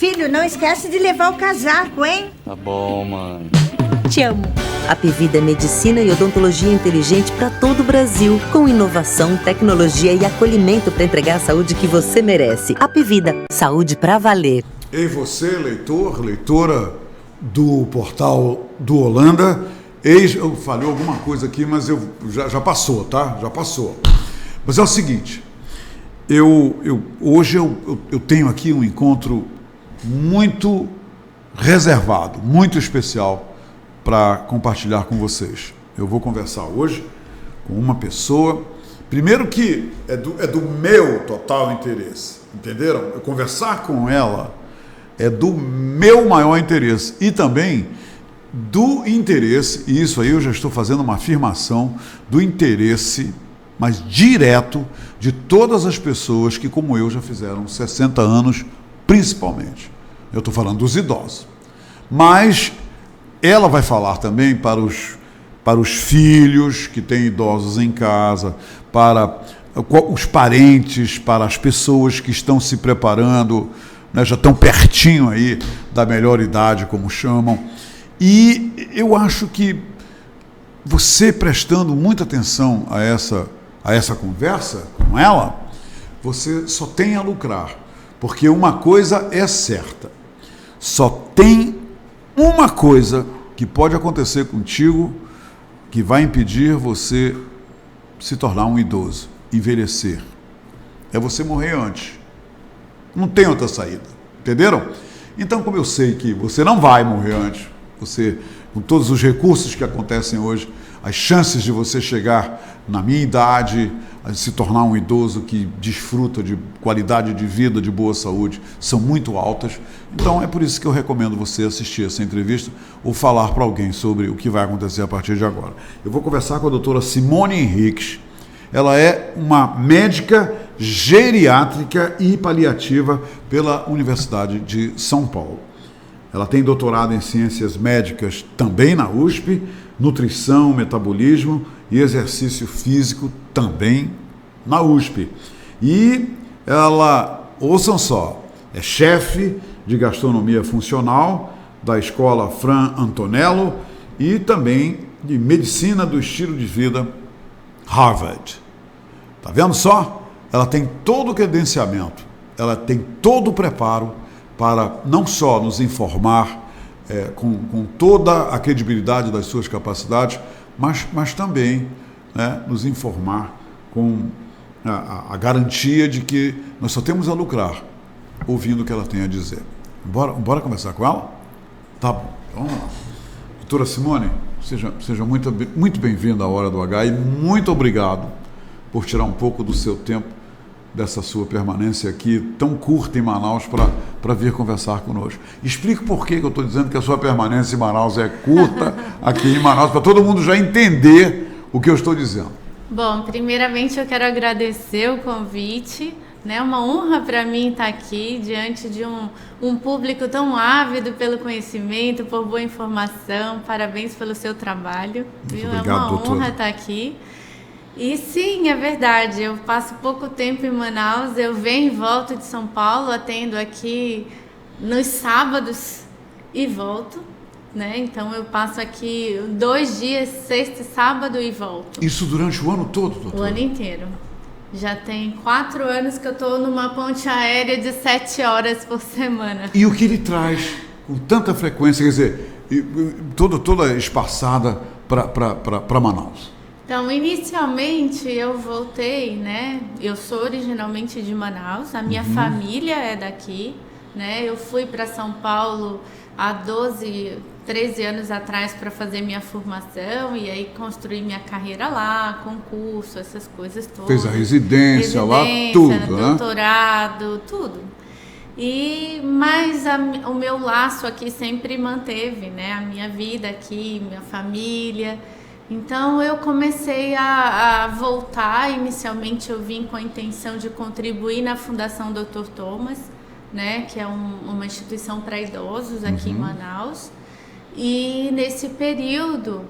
Filho, não esquece de levar o casaco, hein? Tá bom, mãe. Te amo. Apivida é medicina e odontologia inteligente para todo o Brasil, com inovação, tecnologia e acolhimento para entregar a saúde que você merece. Apivida, saúde pra valer. Ei, você, leitor, leitora do portal do Holanda, eu falei alguma coisa aqui, mas já passou, tá? Já passou. Mas é o seguinte, hoje eu tenho aqui um encontro muito reservado, muito especial para compartilhar com vocês. Eu vou conversar hoje com uma pessoa, primeiro que é do meu total interesse, entenderam? Eu conversar com ela é do meu maior interesse e também do interesse, e isso aí eu já estou fazendo uma afirmação, do interesse, mas direto, de todas as pessoas que, como eu, já fizeram 60 anos, principalmente. Eu estou falando dos idosos. Mas ela vai falar também para os filhos que têm idosos em casa, para os parentes, para as pessoas que estão se preparando, né, já estão pertinho aí da melhor idade, como chamam. E eu acho que você prestando muita atenção a essa conversa com ela, você só tem a lucrar, porque uma coisa é certa, só tem uma coisa que pode acontecer contigo que vai impedir você se tornar um idoso, envelhecer. É você morrer antes. Não tem outra saída. Entenderam? Então, como eu sei que você não vai morrer antes, você, com todos os recursos que acontecem hoje, as chances de você chegar na minha idade, a se tornar um idoso que desfruta de qualidade de vida, de boa saúde, são muito altas. Então é por isso que eu recomendo você assistir essa entrevista ou falar para alguém sobre o que vai acontecer a partir de agora. Eu vou conversar com a doutora Simone Henriques. Ela é uma médica geriátrica e paliativa pela Universidade de São Paulo. Ela tem doutorado em ciências médicas também na USP, nutrição, metabolismo e exercício físico também na USP. E ela, ouçam só, é chefe de gastronomia funcional da Escola Fra Antonello e também de medicina do estilo de vida Harvard. Tá vendo só? Ela tem todo o credenciamento, ela tem todo o preparo para não só nos informar com toda a credibilidade das suas capacidades, mas também, né, nos informar com a garantia de que nós só temos a lucrar ouvindo o que ela tem a dizer. Bora conversar com ela? Tá bom, então vamos lá. Doutora Simone, seja muito bem-vinda à Hora do H e muito obrigado por tirar um pouco do seu tempo, dessa sua permanência aqui tão curta em Manaus para vir conversar conosco. Explique por que eu estou dizendo que a sua permanência em Manaus é curta aqui em Manaus, para todo mundo já entender o que eu estou dizendo. Bom, primeiramente eu quero agradecer o convite, né? Uma honra para mim estar aqui diante de um público tão ávido pelo conhecimento, por boa informação. Parabéns pelo seu trabalho. Muito obrigado, é uma doutora. Honra estar aqui. E sim, é verdade, eu passo pouco tempo em Manaus, eu venho e volto de São Paulo, atendo aqui nos sábados e volto, né? Então eu passo aqui 2 dias, sexta e sábado e volto. Isso durante o ano todo, doutora? O ano inteiro. Já tem 4 anos que eu estou numa ponte aérea de 7 horas por semana. E o que ele traz com tanta frequência, quer dizer, toda espaçada para Manaus? Então, inicialmente eu voltei, né? Eu sou originalmente de Manaus, a minha família é daqui, né? Eu fui para São Paulo há 13 anos atrás para fazer minha formação e aí construir minha carreira lá, concurso, essas coisas todas. Fez a residência lá, tudo, né? Doutorado, tudo. Mas o meu laço aqui sempre manteve, né? A minha vida aqui, minha família. Então eu comecei a voltar. Inicialmente eu vim com a intenção de contribuir na Fundação Dr. Thomas, né, que é uma instituição para idosos aqui em Manaus. E nesse período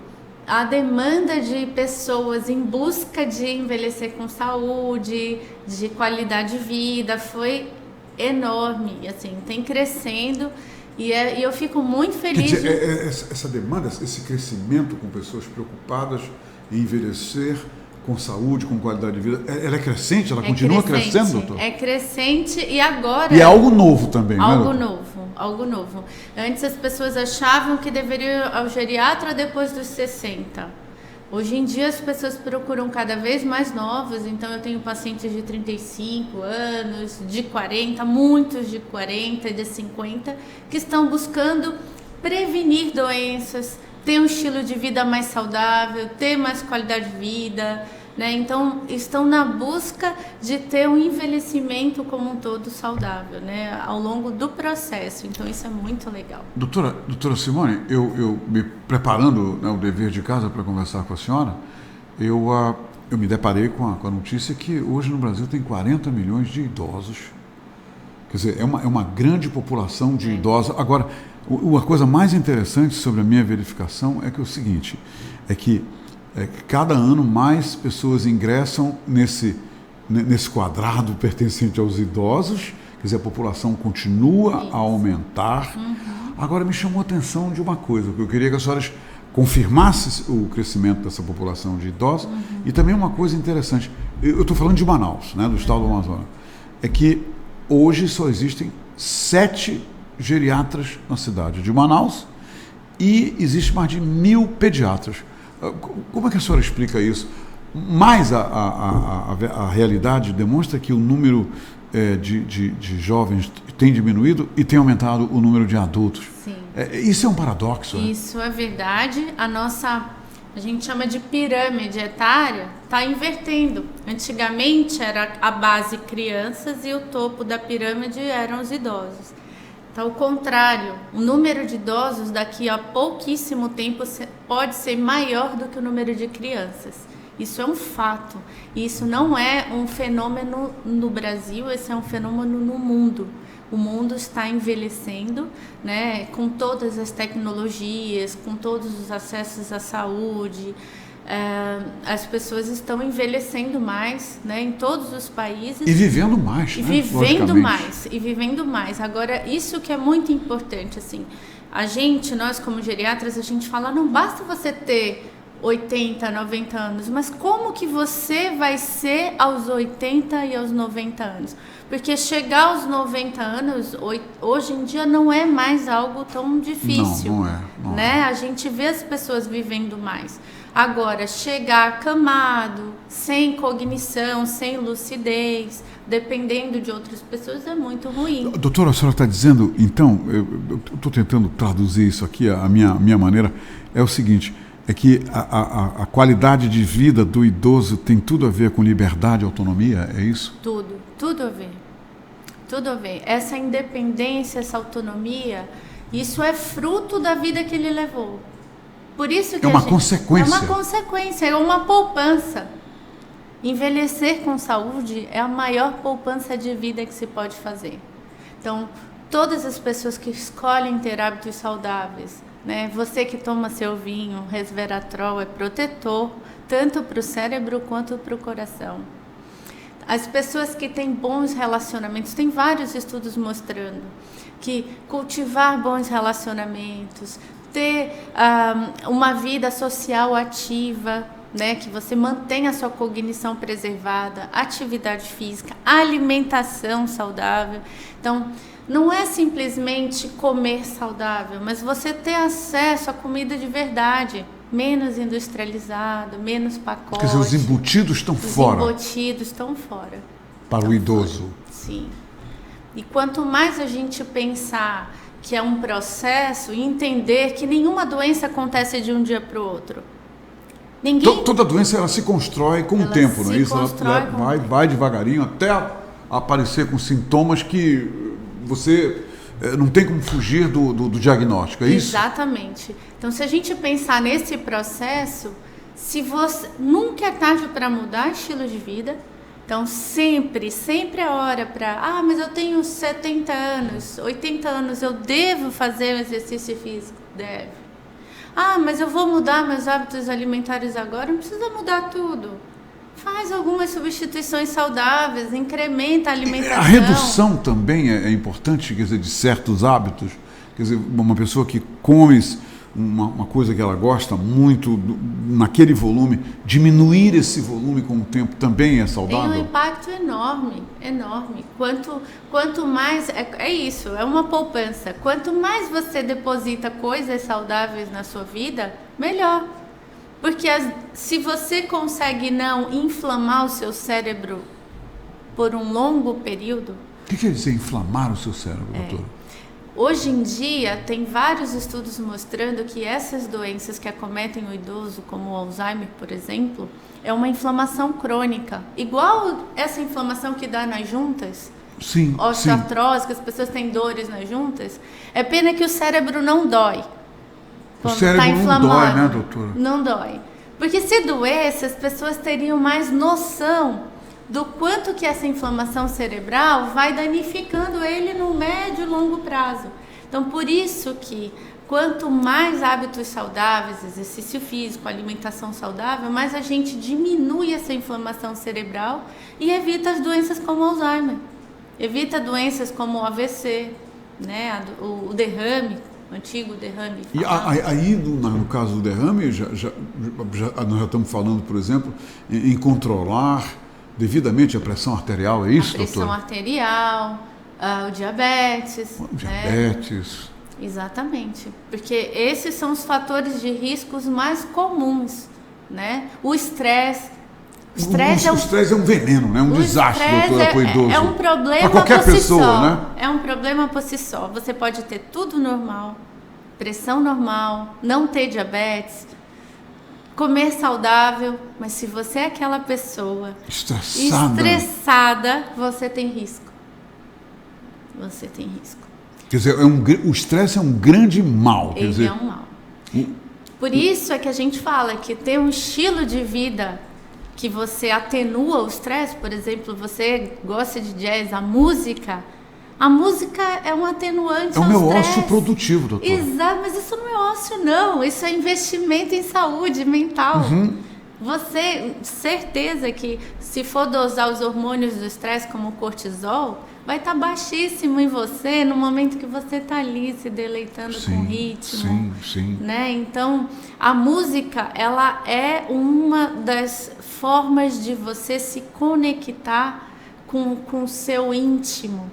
a demanda de pessoas em busca de envelhecer com saúde, de qualidade de vida, foi enorme, assim, tem crescendo e eu fico muito Quer feliz. dizer, essa demanda, esse crescimento com pessoas preocupadas em envelhecer com saúde, com qualidade de vida, ela é crescente? Ela continua crescendo, doutor? É crescente e agora... E é algo novo também, né? Algo novo. Antes as pessoas achavam que deveria ir ao geriatra depois dos 60. Hoje em dia as pessoas procuram cada vez mais novos, então eu tenho pacientes de 35 anos, de 40, muitos de 40, de 50, que estão buscando prevenir doenças, ter um estilo de vida mais saudável, ter mais qualidade de vida, né? Então estão na busca de ter um envelhecimento como um todo saudável, né? Ao longo do processo, então isso é muito legal. Doutora Simone, eu me preparando, né, o dever de casa para conversar com a senhora, eu me deparei com a notícia que hoje no Brasil tem 40 milhões de idosos. Quer dizer, é uma grande população de idosos. Agora, uma coisa mais interessante sobre a minha verificação é que é o seguinte, é que cada ano mais pessoas ingressam nesse quadrado pertencente aos idosos, quer dizer, a população continua a aumentar. Agora, me chamou a atenção de uma coisa, que eu queria que as senhoras confirmassem o crescimento dessa população de idosos, e também uma coisa interessante, eu estou falando de Manaus, né, do estado do Amazonas, é que hoje só existem 7 geriatras na cidade de Manaus e existe mais de 1.000 pediatras. Como é que a senhora explica isso? Mas a realidade demonstra que o número de jovens tem diminuído e tem aumentado o número de adultos. Sim. Isso é um paradoxo. Isso é verdade. A gente chama de pirâmide etária, está invertendo. Antigamente era a base crianças e o topo da pirâmide eram os idosos. Então, ao contrário, o número de idosos daqui a pouquíssimo tempo pode ser maior do que o número de crianças. Isso é um fato. Isso não é um fenômeno no Brasil, esse é um fenômeno no mundo. O mundo está envelhecendo, né, com todas as tecnologias, com todos os acessos à saúde. As pessoas estão envelhecendo mais, né, em todos os países. E vivendo mais, e né? Vivendo mais. Agora, isso que é muito importante, assim, nós como geriatras, a gente fala, não basta você ter 80, 90 anos, mas como que você vai ser aos 80 e aos 90 anos? Porque chegar aos 90 anos, hoje em dia, não é mais algo tão difícil. Não né? é. A gente vê as pessoas vivendo mais. Agora, chegar acamado, sem cognição, sem lucidez, dependendo de outras pessoas, é muito ruim. Doutora, a senhora está dizendo, então, eu estou tentando traduzir isso aqui, a minha maneira, é o seguinte, é que a qualidade de vida do idoso tem tudo a ver com liberdade e autonomia, é isso? Tudo a ver. Tudo a ver. Essa independência, essa autonomia, isso é fruto da vida que ele levou. Por isso que consequência. É uma consequência, é uma poupança. Envelhecer com saúde é a maior poupança de vida que se pode fazer. Então, todas as pessoas que escolhem ter hábitos saudáveis, né? Você que toma seu vinho, resveratrol é protetor, tanto para o cérebro quanto para o coração. As pessoas que têm bons relacionamentos, tem vários estudos mostrando que cultivar bons relacionamentos, ter uma vida social ativa, né, que você mantenha a sua cognição preservada, atividade física, alimentação saudável. Então, não é simplesmente comer saudável, mas você ter acesso à comida de verdade, menos industrializado, menos pacote. Quer dizer, os embutidos estão fora. Os embutidos estão fora. Para o idoso. Sim. E quanto mais a gente pensar que é um processo e entender que nenhuma doença acontece de um dia para o outro. Toda doença ela se constrói com o tempo, não é isso? Ela vai devagarinho até aparecer com sintomas que você não tem como fugir do diagnóstico, é isso? Exatamente. Então, se a gente pensar nesse processo, nunca é tarde para mudar estilo de vida. Então, sempre é hora para... mas eu tenho 70 anos, 80 anos, eu devo fazer exercício físico? Deve. Mas eu vou mudar meus hábitos alimentares agora? Não precisa mudar tudo. faz algumas substituições saudáveis, incrementa a alimentação. A redução também é importante, quer dizer, de certos hábitos. Quer dizer, uma pessoa que come uma coisa que ela gosta muito, naquele volume, diminuir esse volume com o tempo também é saudável? Tem um impacto enorme, enorme. Quanto mais, é isso, é uma poupança. Quanto mais você deposita coisas saudáveis na sua vida, melhor. Porque se você consegue não inflamar o seu cérebro por um longo período... O que quer dizer inflamar o seu cérebro, doutora? Hoje em dia, tem vários estudos mostrando que essas doenças que acometem o idoso, como o Alzheimer, por exemplo, é uma inflamação crônica. Igual essa inflamação que dá nas juntas, sim, osteoartrose, que as pessoas têm dores nas juntas, é pena que o cérebro não dói. O cérebro não dói, né, doutora? Não dói. Porque se doesse, as pessoas teriam mais noção do quanto que essa inflamação cerebral vai danificando ele no médio e longo prazo. Então, por isso que quanto mais hábitos saudáveis, exercício físico, alimentação saudável, mais a gente diminui essa inflamação cerebral e evita as doenças como Alzheimer. Evita doenças como o AVC, né, o derrame, o antigo derrame. E aí, no caso do derrame, nós já estamos falando, por exemplo, em controlar devidamente a pressão arterial, é isso, doutor? A pressão arterial, o diabetes. O diabetes. Né? Exatamente, porque esses são os fatores de riscos mais comuns, né? O estresse. O estresse é um veneno, né? Um desastre, doutora, para o idoso. É um problema para qualquer por si pessoa, só. Né? É um problema por si só. Você pode ter tudo normal, pressão normal, não ter diabetes, comer saudável, mas se você é aquela pessoa estressada, você tem risco. Você tem risco. Quer dizer, o estresse é um grande mal. Ele é um mal. Por isso é que a gente fala que ter um estilo de vida que você atenua o estresse, por exemplo, você gosta de jazz, a música é um atenuante ao É o meu stress. ócio produtivo, doutor. Exato, mas isso não é ócio, não. Isso é investimento em saúde mental. Você, certeza que se for dosar os hormônios do estresse, como o cortisol, vai estar baixíssimo em você no momento que você está ali se deleitando com o ritmo. Sim. Né? Então, a música, ela é uma das formas de você se conectar com o seu íntimo,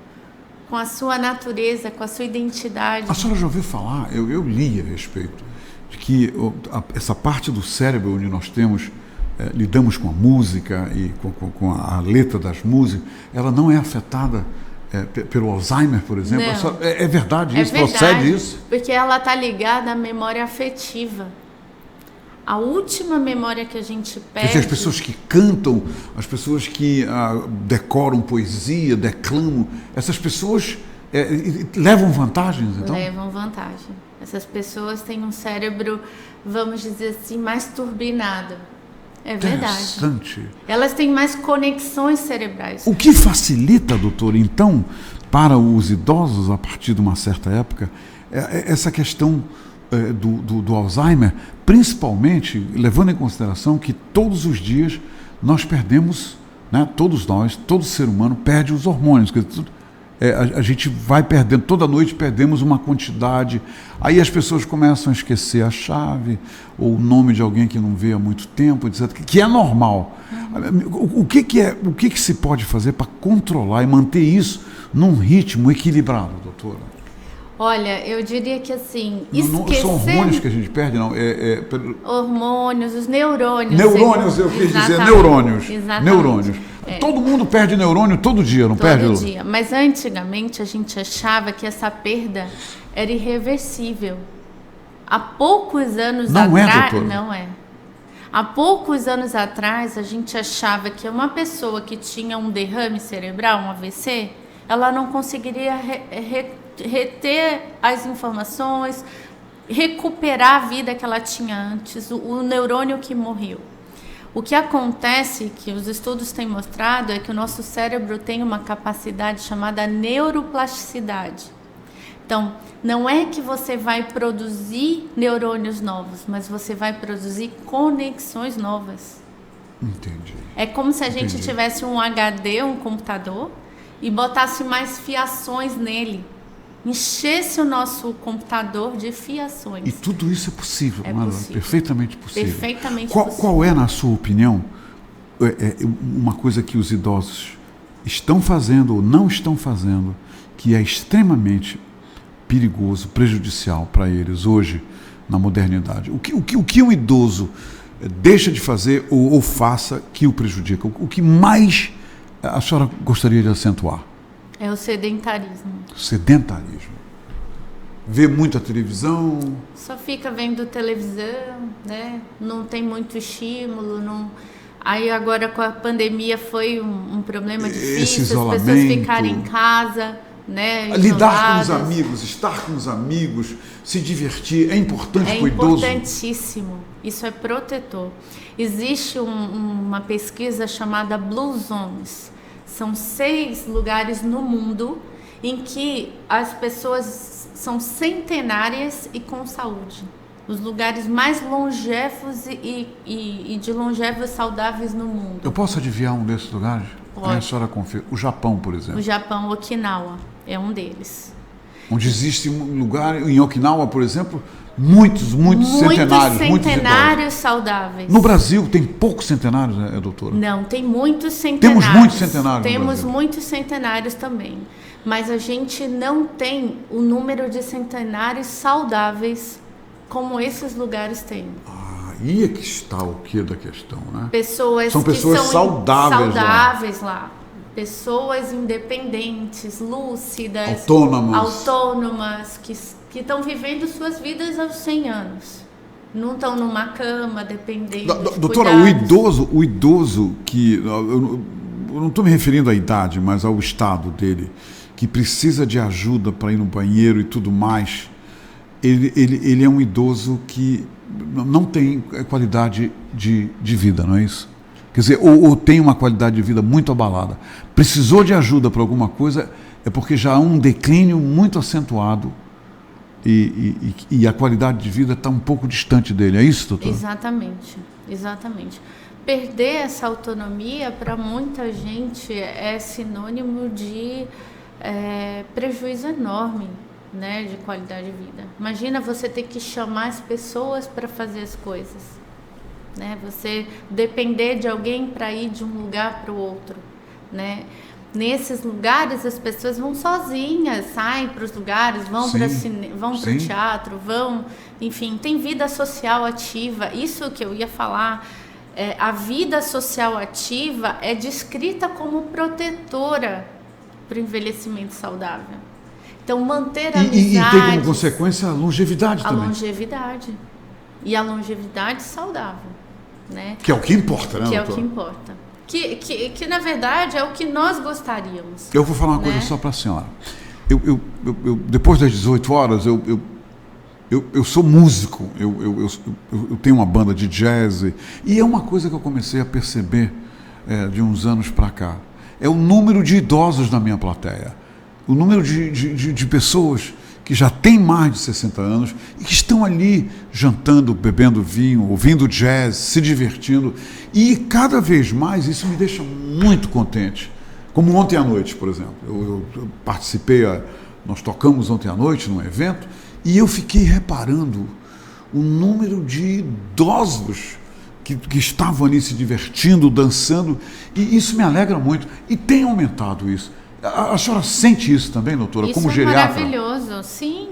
com a sua natureza, com a sua identidade. A senhora já ouviu falar, eu li a respeito, de que essa parte do cérebro onde nós lidamos com a música e com a letra das músicas, ela não é afetada pelo Alzheimer, por exemplo? É verdade isso? Procede isso? Porque ela está ligada à memória afetiva. A última memória que a gente perde... Quer dizer, as pessoas que cantam, as pessoas que decoram poesia, declamam, essas pessoas levam vantagens, então? Levam vantagem. Essas pessoas têm um cérebro, vamos dizer assim, mais turbinado. É verdade. Interessante. Elas têm mais conexões cerebrais. O que facilita, doutor, então, para os idosos, a partir de uma certa época, essa questão do Alzheimer, principalmente levando em consideração que todos os dias nós perdemos, né, todos nós, todo ser humano perde os hormônios. A gente vai perdendo, toda noite perdemos uma quantidade, aí as pessoas começam a esquecer a chave, ou o nome de alguém que não vê há muito tempo, etc., que é normal. O que se pode fazer para controlar e manter isso num ritmo equilibrado, doutora? Olha, eu diria que assim, esquecer... Não são hormônios que a gente perde, não? Hormônios, os neurônios. Neurônios, eu quis dizer neurônios. Exatamente. Neurônios. Todo mundo perde neurônio todo dia, não perde? Todo dia. Mas antigamente a gente achava que essa perda era irreversível. Há poucos anos atrás... Não é. Há poucos anos atrás a gente achava que uma pessoa que tinha um derrame cerebral, um AVC, ela não conseguiria reter as informações, recuperar a vida que ela tinha antes, o neurônio que morreu. O que acontece, que os estudos têm mostrado, é que o nosso cérebro tem uma capacidade chamada neuroplasticidade. Então, não é que você vai produzir neurônios novos, mas você vai produzir conexões novas. Entendi. É como se a gente Entendi. tivesse um HD, um computador, e botasse mais fiações nele. Enchesse o nosso computador de fiações. E tudo isso é possível, É Marlon, possível. perfeitamente possível. Perfeitamente Qual possível. é, na sua opinião, uma coisa que os idosos estão fazendo ou não estão fazendo, que é extremamente perigoso, prejudicial para eles hoje, na modernidade? O que um idoso deixa de fazer ou faça que o prejudica? O que mais a senhora gostaria de acentuar? É o sedentarismo. Sedentarismo. Vê muita televisão. Só fica vendo televisão, né? Não tem muito estímulo, não... Aí agora com a pandemia foi um problema difícil, as pessoas ficarem em casa, né? Lidar com os isoladas. amigos, estar com os amigos, se divertir, é importante É para o idoso? importantíssimo. Isso é protetor. Existe uma pesquisa chamada Blue Zones. São 6 lugares no mundo em que as pessoas são centenárias e com saúde. Os lugares mais longevos e de longevos saudáveis no mundo. Eu posso adivinhar um desses lugares? Pode. Aí a senhora confia. O Japão, por exemplo. O Japão, Okinawa, é um deles. Onde existe um lugar, em Okinawa, por exemplo, muitos centenários. Muitos centenários saudáveis. idosos. No Brasil tem poucos centenários, né, doutora? Não, tem muitos centenários. Temos muitos centenários no Temos Brasil. muitos centenários também. Mas a gente não tem o número de centenários saudáveis como esses lugares têm. Aí é que está o quê da questão, né? Pessoas São que pessoas são saudáveis lá. Pessoas independentes, lúcidas, autônomas, que estão vivendo suas vidas aos 100 anos. Não estão numa cama, dependendo de Doutora, cuidados. o idoso que... Eu não estou me referindo à idade, mas ao estado dele, que precisa de ajuda para ir no banheiro e tudo mais, ele é um idoso que não tem qualidade de vida, não é isso? Quer dizer, ou tem uma qualidade de vida muito abalada. Precisou de ajuda para alguma coisa, é porque já há um declínio muito acentuado e a qualidade de vida está um pouco distante dele. É isso, doutor? Exatamente. Perder essa autonomia para muita gente é sinônimo de prejuízo enorme, né, de qualidade de vida. Imagina você ter que chamar as pessoas para fazer as coisas, né? Você depender de alguém para ir de um lugar para o outro, né? Nesses lugares as pessoas vão sozinhas, saem para os lugares, vão para o teatro, enfim, tem vida social ativa. Isso que eu ia falar, a vida social ativa é descrita como protetora para o envelhecimento saudável. Então, manter amizades... E tem como consequência a longevidade também. A longevidade. E a longevidade saudável, né? Que é o que importa, né, Que é doutora? o que importa. Que, na verdade, é o que nós gostaríamos. Eu vou falar uma coisa só para a senhora. Eu, depois das 18 horas, eu sou músico. Eu tenho uma banda de jazz. E é uma coisa que eu comecei a perceber de uns anos para cá. É o número de idosos na minha plateia. O número de pessoas que já têm mais de 60 anos e que estão ali jantando, bebendo vinho, ouvindo jazz, se divertindo. E cada vez mais isso me deixa muito contente. Como ontem à noite, por exemplo. Eu participei, nós tocamos ontem à noite num evento e eu fiquei reparando o número de idosos que estavam ali se divertindo, dançando, e isso me alegra muito. E tem aumentado isso. A senhora sente isso também, doutora, isso como geriatra? Isso é maravilhoso, sim.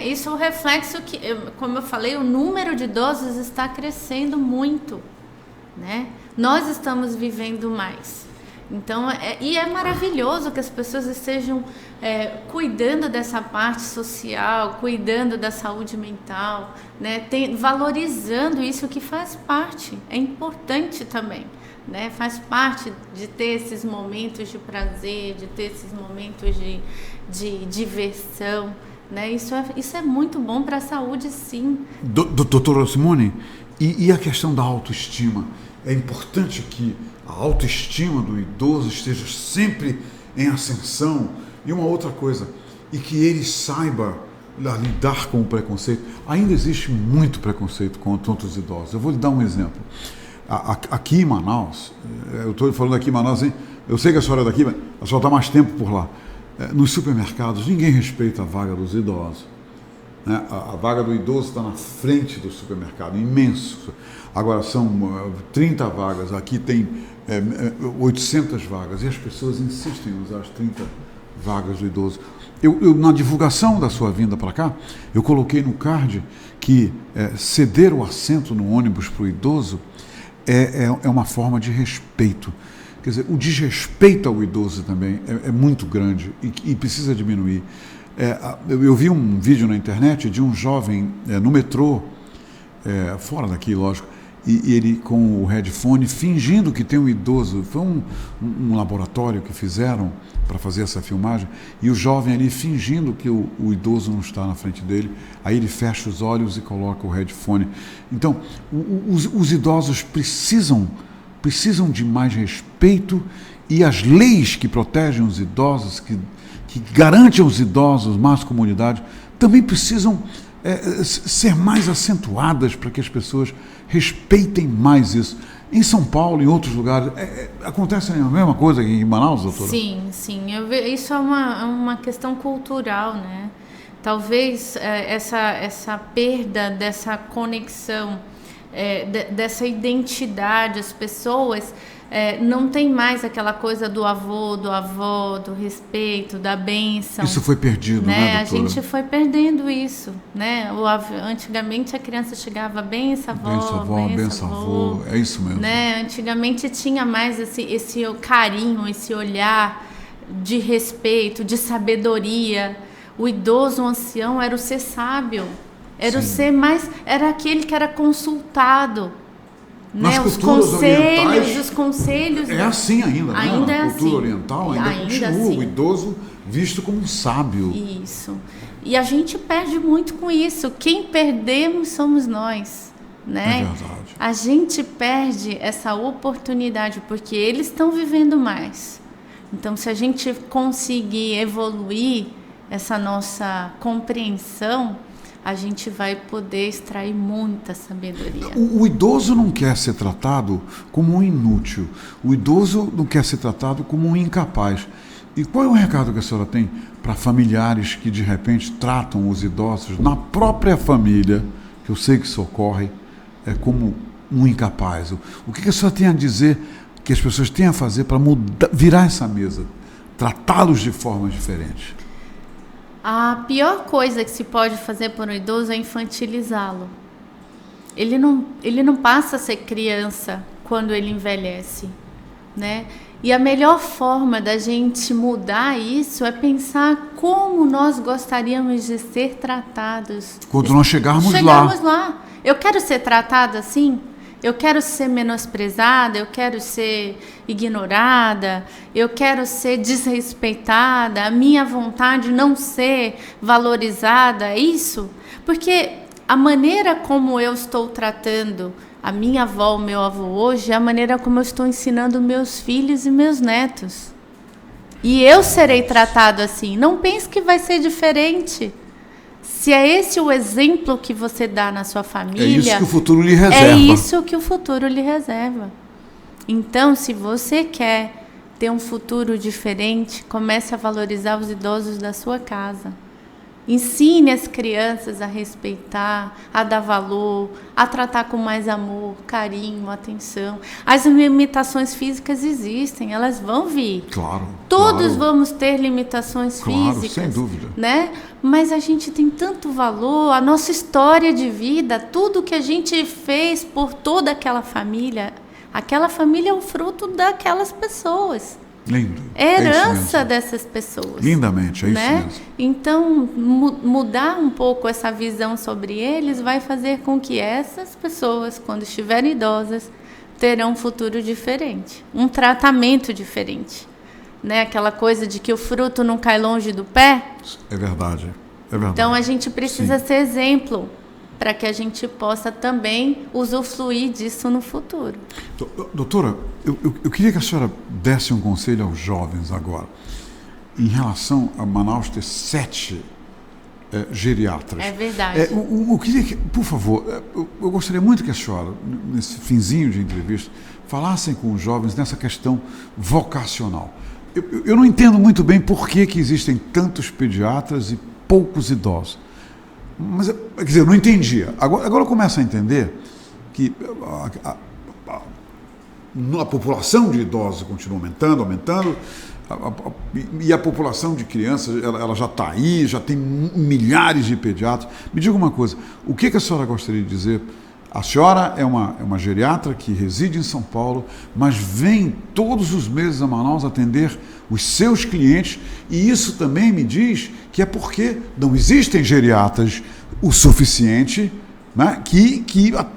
Isso é um reflexo que, como eu falei, o número de idosos está crescendo muito, né? Nós estamos vivendo mais. Então, é maravilhoso que as pessoas estejam cuidando dessa parte social, cuidando da saúde mental, né? Valorizando isso que faz parte, é importante também. Né? Faz parte de ter esses momentos de prazer, de ter esses momentos de diversão, né? Isso é muito bom para a saúde, sim. Doutora Simone, e a questão da autoestima? É importante que a autoestima do idoso esteja sempre em ascensão. E uma outra coisa, e que ele saiba lidar com o preconceito. Ainda existe muito preconceito contra os idosos. Eu vou lhe dar um exemplo. Aqui em Manaus, eu estou falando aqui em Manaus, hein? Eu sei que a senhora é daqui, mas a senhora está mais tempo por lá. Nos supermercados, ninguém respeita a vaga dos idosos. Né? A vaga do idoso está na frente do supermercado, imenso. Agora são 30 vagas, aqui tem 800 vagas, e as pessoas insistem em usar as 30 vagas do idoso. Eu, na divulgação da sua vinda para cá, eu coloquei no card que ceder o assento no ônibus para o idoso é uma forma de respeito. Quer dizer, o desrespeito ao idoso também é muito grande e precisa diminuir. Eu vi um vídeo na internet de um jovem no metrô, fora daqui, lógico, e ele com o headphone fingindo que tem um idoso. Foi um laboratório que fizeram para fazer essa filmagem, e o jovem ali fingindo que o idoso não está na frente dele, aí ele fecha os olhos e coloca o headphone. Então, os idosos precisam de mais respeito, e as leis que protegem os idosos, que garantem aos idosos mais comunidade, também precisam ser mais acentuadas para que as pessoas respeitem mais isso. Em São Paulo, em outros lugares, acontece a mesma coisa aqui em Manaus, doutora? Sim. Isso é uma questão cultural, né? Talvez essa perda dessa conexão, dessa identidade, as pessoas não tem mais aquela coisa do avô, do respeito, da bênção. Isso foi perdido, né, A doutora? gente foi perdendo isso, né? Antigamente a criança chegava, benção avó, benção avô, é isso mesmo. Né? Antigamente tinha mais esse carinho, esse olhar de respeito, de sabedoria. O idoso, o ancião, era o ser sábio, era o ser mais, era aquele que era consultado. Né? Os conselhos. É assim ainda, né? Ainda A é cultura assim. oriental ainda continua, assim. O idoso visto como um sábio. Isso. E a gente perde muito com isso. Quem perdemos somos nós, né? É verdade. A gente perde essa oportunidade porque eles estão vivendo mais. Então, se a gente conseguir evoluir essa nossa compreensão, a gente vai poder extrair muita sabedoria. O idoso não quer ser tratado como um inútil. O idoso não quer ser tratado como um incapaz. E qual é o recado que a senhora tem para familiares que, de repente, tratam os idosos na própria família, que eu sei que isso ocorre, como um incapaz? O que a senhora tem a dizer que as pessoas têm a fazer para virar essa mesa, tratá-los de forma diferente? A pior coisa que se pode fazer por um idoso é infantilizá-lo. Ele não passa a ser criança quando ele envelhece, né? E a melhor forma da gente mudar isso é pensar como nós gostaríamos de ser tratados. Quando nós chegarmos lá. Eu quero ser tratada assim? Eu quero ser menosprezada, eu quero ser ignorada, eu quero ser desrespeitada, a minha vontade não ser valorizada, é isso? Porque a maneira como eu estou tratando a minha avó, o meu avô hoje, é a maneira como eu estou ensinando meus filhos e meus netos. E eu serei tratado assim. Não pense que vai ser diferente. Se é esse o exemplo que você dá na sua família... É isso que o futuro lhe reserva. É isso que o futuro lhe reserva. Então, se você quer ter um futuro diferente, comece a valorizar os idosos da sua casa. Ensine as crianças a respeitar, a dar valor, a tratar com mais amor, carinho, atenção. As limitações físicas existem, elas vão vir. Claro. Todos vamos ter limitações físicas. Sem dúvida. Né? Mas a gente tem tanto valor, a nossa história de vida, tudo que a gente fez por toda aquela família é o fruto daquelas pessoas. Lindo. É herança dessas pessoas. Lindamente, é né? isso mesmo. Então, mudar um pouco essa visão sobre eles vai fazer com que essas pessoas, quando estiverem idosas, terão um futuro diferente, um tratamento diferente. Né? Aquela coisa de que o fruto não cai longe do pé. É verdade. É verdade. Então, a gente precisa ser exemplo para que a gente possa também usufruir disso no futuro. Doutora, eu queria que a senhora desse um conselho aos jovens agora, em relação a Manaus ter 7 geriatras. É verdade. Eu queria que, por favor, eu gostaria muito que a senhora, nesse finzinho de entrevista, falassem com os jovens nessa questão vocacional. Eu não entendo muito bem por que existem tantos pediatras e poucos idosos. Mas, quer dizer, eu não entendia. Agora eu começo a entender que a população de idosos continua aumentando, e a população de crianças, ela já está aí, já tem milhares de pediatras. Me diga uma coisa, o que a senhora gostaria de dizer? A senhora é uma geriatra que reside em São Paulo, mas vem todos os meses a Manaus atender os seus clientes, e isso também me diz que é porque não existem geriatras o suficiente, né, que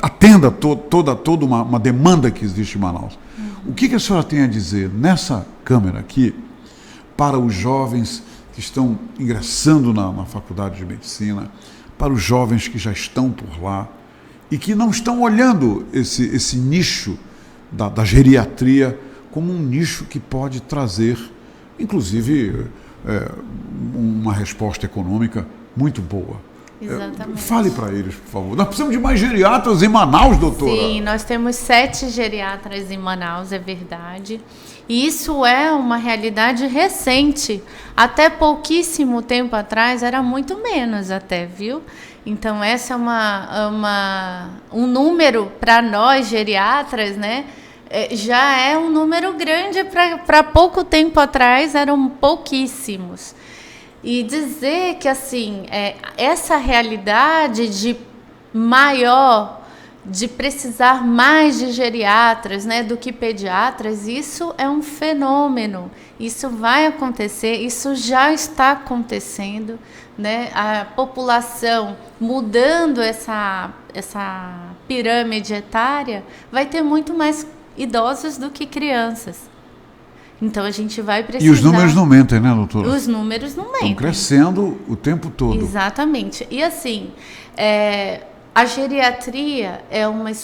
atenda toda uma demanda que existe em Manaus. O que a senhora tem a dizer nessa câmera aqui para os jovens que estão ingressando na faculdade de medicina, para os jovens que já estão por lá e que não estão olhando esse nicho da geriatria como um nicho que pode trazer, inclusive, uma resposta econômica muito boa? Exatamente. Fale para eles, por favor. Nós precisamos de mais geriatras em Manaus, doutora. Sim, nós temos 7 geriatras em Manaus, é verdade. E isso é uma realidade recente. Até pouquíssimo tempo atrás era muito menos até, viu? Então, essa é um número para nós geriatras, né? Já é um número grande, para pouco tempo atrás eram pouquíssimos. E dizer que, assim, essa realidade de precisar mais de geriatras, né, do que pediatras, isso é um fenômeno. Isso vai acontecer, isso já está acontecendo, né? A população mudando essa pirâmide etária, vai ter muito mais idosos do que crianças. Então, a gente vai precisar... E os números não mentem, né, doutora? Os números não mentem. Estão crescendo o tempo todo. Exatamente. E, assim, a geriatria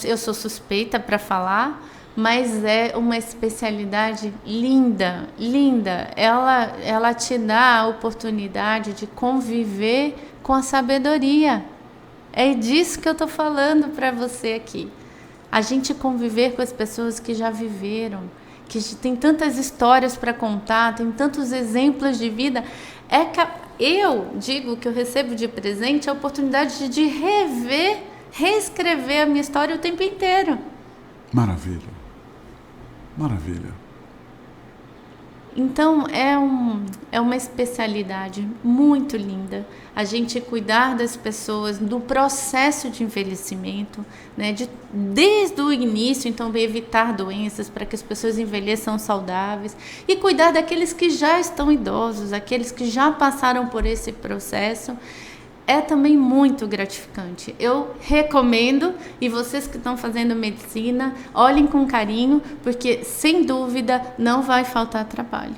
eu sou suspeita para falar, mas é uma especialidade linda, linda. Ela te dá a oportunidade de conviver com a sabedoria. É disso que eu estou falando para você aqui. A gente conviver com as pessoas que já viveram, que tem tantas histórias para contar, tem tantos exemplos de vida. Eu digo que eu recebo de presente a oportunidade de reescrever a minha história o tempo inteiro. Maravilha. Maravilha. Então, é uma especialidade muito linda. A gente cuidar das pessoas no processo de envelhecimento, né, desde o início, então, evitar doenças para que as pessoas envelheçam saudáveis e cuidar daqueles que já estão idosos, aqueles que já passaram por esse processo. É também muito gratificante. Eu recomendo, e vocês que estão fazendo medicina, olhem com carinho, porque, sem dúvida, não vai faltar trabalho.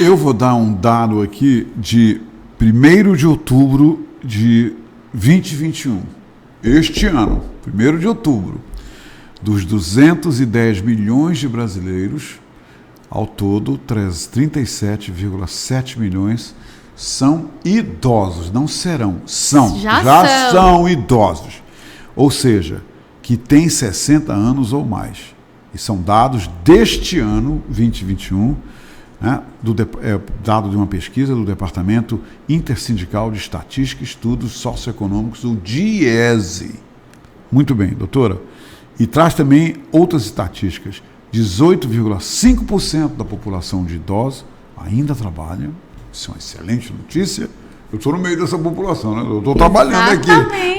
Eu vou dar um dado aqui de 1º de outubro de 2021. Este ano, 1º de outubro, dos 210 milhões de brasileiros, ao todo, 37,7 milhões são idosos, não serão, já são idosos, ou seja, que têm 60 anos ou mais, e são dados deste ano, 2021, né, dado de uma pesquisa do Departamento Intersindical de Estatística e Estudos Socioeconômicos, o DIESE. Muito bem, doutora, e traz também outras estatísticas, 18,5% da população de idosos ainda trabalha. Isso é uma excelente notícia. Eu estou no meio dessa população, né? Eu estou trabalhando aqui.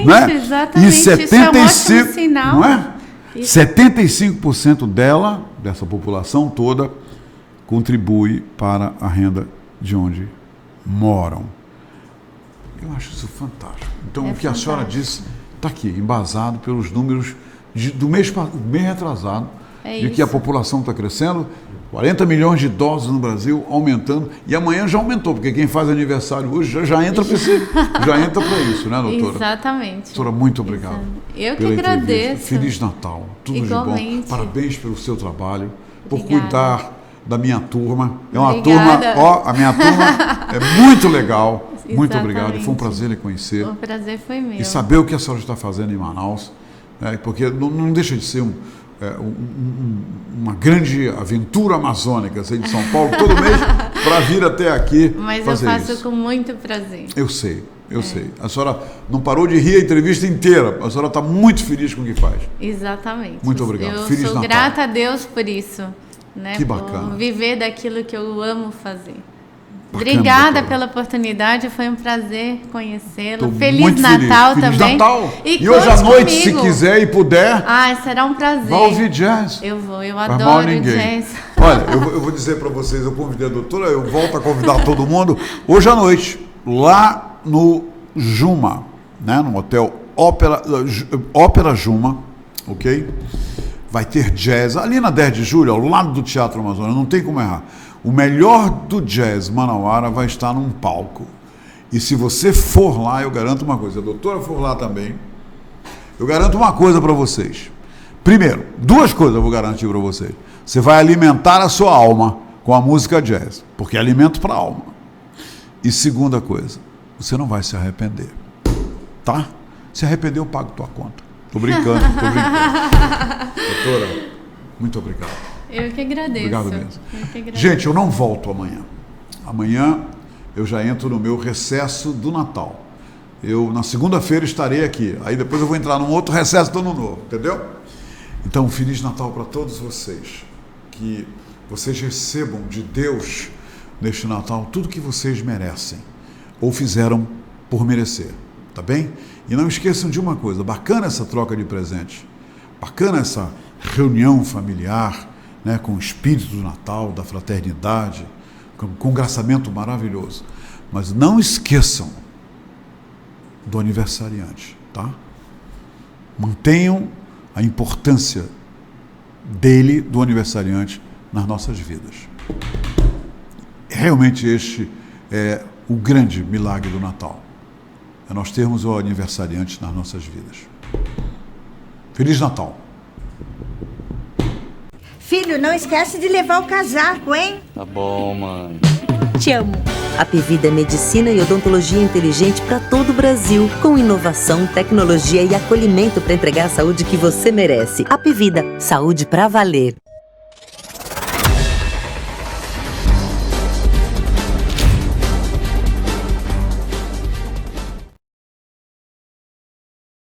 Né? Exatamente. E 75, isso é um ótimo sinal. Não é? 75% dessa população toda, contribui para a renda de onde moram. Eu acho isso fantástico. Então, o que a senhora disse está aqui, embasado pelos números do mês retrasado, de que a população está crescendo. 40 milhões de idosos no Brasil, aumentando, e amanhã já aumentou, porque quem faz aniversário hoje já entra para isso, né, doutora? Exatamente. Doutora, muito obrigado. Eu que agradeço. Feliz Natal, tudo igualmente. De bom. Parabéns pelo seu trabalho, por Obrigada. Cuidar da minha turma. É uma Obrigada. turma, a minha turma é muito legal. Muito obrigado, foi um Exatamente. prazer lhe conhecer. O prazer foi meu. E saber o que a senhora está fazendo em Manaus, né, porque não deixa de ser uma grande aventura amazônica, sair de São Paulo todo mês para vir até aqui Mas fazer eu faço isso. com muito prazer. Eu sei. A senhora não parou de rir a entrevista inteira. A senhora está muito feliz com o que faz. Exatamente. Muito obrigado. Eu Feliz sou Natal. grata a Deus por isso, né? Que bacana. Por viver daquilo que eu amo fazer. Bacana, Obrigada doutora. pela oportunidade, foi um prazer conhecê-la. Tô Feliz muito Natal feliz. também. Feliz Natal. E conte hoje à noite, se comigo. quiser e puder, Ah, será um prazer. vá ouvir jazz. Eu vou, eu Faz mal a adoro ninguém. jazz. Olha, eu vou dizer para vocês, eu convidei a doutora, eu volto a convidar todo mundo hoje à noite, lá no Juma, né, no Hotel Ópera Juma, ok? Vai ter jazz, ali na 10 de julho, ao lado do Teatro Amazonas, não tem como errar. O melhor do jazz manauara vai estar num palco. E se você for lá, eu garanto uma coisa, a doutora for lá também, eu garanto uma coisa para vocês. Primeiro, duas coisas eu vou garantir para vocês. Você vai alimentar a sua alma com a música jazz, porque é alimento para a alma. E segunda coisa, você não vai se arrepender, tá? Se arrepender, eu pago tua conta. Tô brincando. Doutora, muito obrigado. Eu que agradeço. Obrigado mesmo. Eu que agradeço. Gente, eu não volto amanhã. Amanhã eu já entro no meu recesso do Natal. Eu, na segunda-feira, estarei aqui. Aí depois eu vou entrar num outro recesso do Ano Novo, entendeu? Então, Feliz Natal para todos vocês. Que vocês recebam de Deus, neste Natal, tudo que vocês merecem. Ou fizeram por merecer, tá bem? E não esqueçam de uma coisa, bacana essa troca de presentes. Bacana essa reunião familiar, né, com o espírito do Natal, da fraternidade, com um congraçamento maravilhoso. Mas não esqueçam do aniversariante, tá? Mantenham a importância dele, do aniversariante, nas nossas vidas. Realmente este é o grande milagre do Natal. É nós termos o aniversariante nas nossas vidas. Feliz Natal! Filho, não esquece de levar o casaco, hein? Tá bom, mãe. Te amo. Apivida é medicina e odontologia inteligente para todo o Brasil, com inovação, tecnologia e acolhimento para entregar a saúde que você merece. Apivida, saúde para valer.